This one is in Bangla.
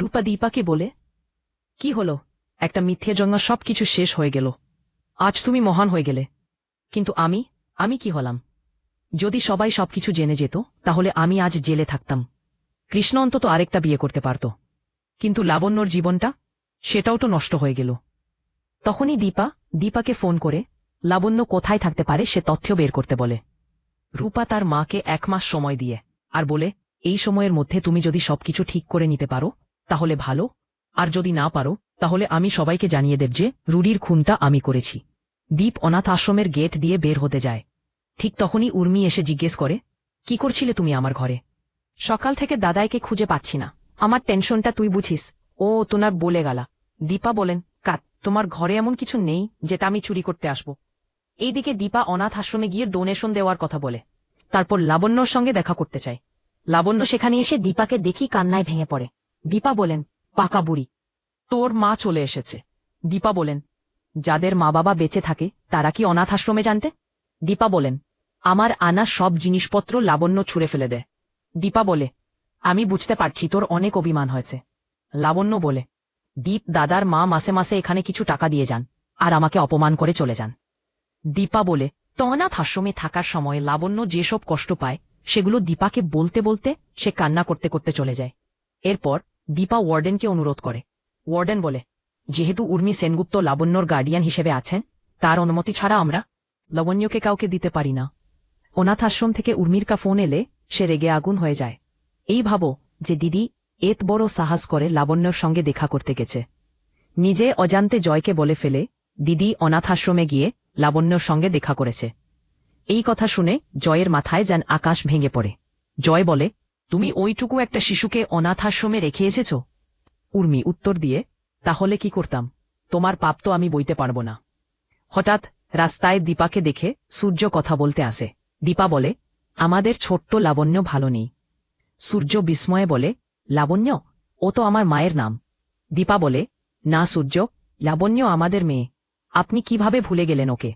রূপা দীপাকে বলে, কি হলো? একটা মিথ্যে জন্য সবকিছু শেষ হয়ে গেল। আজ তুমি মহান হয়ে গেলে, কিন্তু আমি কি হলাম? যদি সবাই সবকিছু জেনে যেত তাহলে আমি আজ জেলে থাকতাম। কৃষ্ণ অন্তত আরেকটা বিয়ে করতে পারত, কিন্তু লাবণ্যর জীবনটা, সেটাও তো নষ্ট হয়ে গেল। তখনই দীপাকে ফোন করে লাবণ্য কোথায় থাকতে পারে সে তথ্য বের করতে বলে। রূপা তার মাকে 1 মাস সময় দিয়ে আর বলে, এই সময়ের মধ্যে তুমি যদি সবকিছু ঠিক করে নিতে পারো তাহলে ভালো, আর যদি না পারো তাহলে আমি সবাইকে জানিয়ে দেব যে রুডির খুনটা আমি করেছি। দীপ অনাথ আশ্রমের গেট দিয়ে বের হতে যায়। ঠিক তখনই উর্মি এসে জিজ্ঞেস করে, কি করছিলে তুমি আমার ঘরে? সকাল থেকে দাদাইকে খুঁজে পাচ্ছি না, আমার টেনশনটা তুই বুঝিস। ও তোনার বলে গেলা। দীপা বলেন, কাট, তোমার ঘরে এমন কিছু নেই যেটা আমি চুরি করতে আসব। এইদিকে দীপা অনাথ আশ্রমে গিয়ে ডোনেশন দেওয়ার কথা বলে, তারপর লাবণ্যর সঙ্গে দেখা করতে চায়। লাবণ্য সেখানে এসে দীপাকে দেখি কান্নায় ভেঙে পড়ে। দীপা বলেন, পাকা বুড়ি, তোর মা চলে এসেছে। দীপা বলেন, যাদের মা বাবা বেঁচে থাকে তারা কি অনাথ আশ্রমে জানতে? দীপা বলেন, আমার আনা সব জিনিসপত্র লাবণ্য ছুঁড়ে ফেলে দেয়। দীপা বলে, আমি বুঝতে পারছি তোর অনেক অভিমান হয়েছে। লাবণ্য বলে, দীপ দাদার মা মাসে মাসে এখানে কিছু টাকা দিয়ে যান আর আমাকে অপমান করে চলে যান। দীপা বলে, তো অনাথ আশ্রমে থাকার সময় লাবণ্য যেসব কষ্ট পায় সেগুলো দীপাকে বলতে বলতে সে কান্না করতে করতে চলে যায়। এরপর দীপা ওয়ার্ডেনকে অনুরোধ করে। ওয়ার্ডেন বলে, যেহেতু উর্মি সেনগুপ্ত লাবণ্যর গার্ডিয়ান হিসেবে আছেন, তার অনুমতি ছাড়া আমরা লাবণ্যকে কাউকে দিতে পারি না। অনাথ আশ্রম থেকে উর্মির কা ফোন এলে সে রেগে আগুন হয়ে যায়। এই ভাবো যে দিদি এত বড় সাহস করে লাবণ্যর সঙ্গে দেখা করতে গেছে। নিজে অজান্তে জয়কে বলে ফেলে দিদি অনাথ আশ্রমে গিয়ে লাবণ্যর সঙ্গে দেখা করেছে। এই কথা শুনে জয়ের মাথায় যেন আকাশ ভেঙে পড়ে। জয় বলে, তুমি ওইটুকু একটা শিশুকে অনাথ আশ্রমে রেখে এসেছ? উর্মি উত্তর দিয়ে, তাহলে কি করতাম? তোমার পাপ তো আমি বইতে পারব না। হঠাৎ রাস্তায় দীপাকে দেখে সূর্য কথা বলতে আসে। দীপা বলে, আমাদের ছোট্ট লাবণ্য ভালো নেই। সূর্য বিস্ময়ে বলে, লাবণ্য? ও তো আমার মায়ের নাম। দীপা বলে, না সূর্য, লাবণ্য আমাদের মেয়ে। আপনি কিভাবে ভুলে গেলেন ওকে?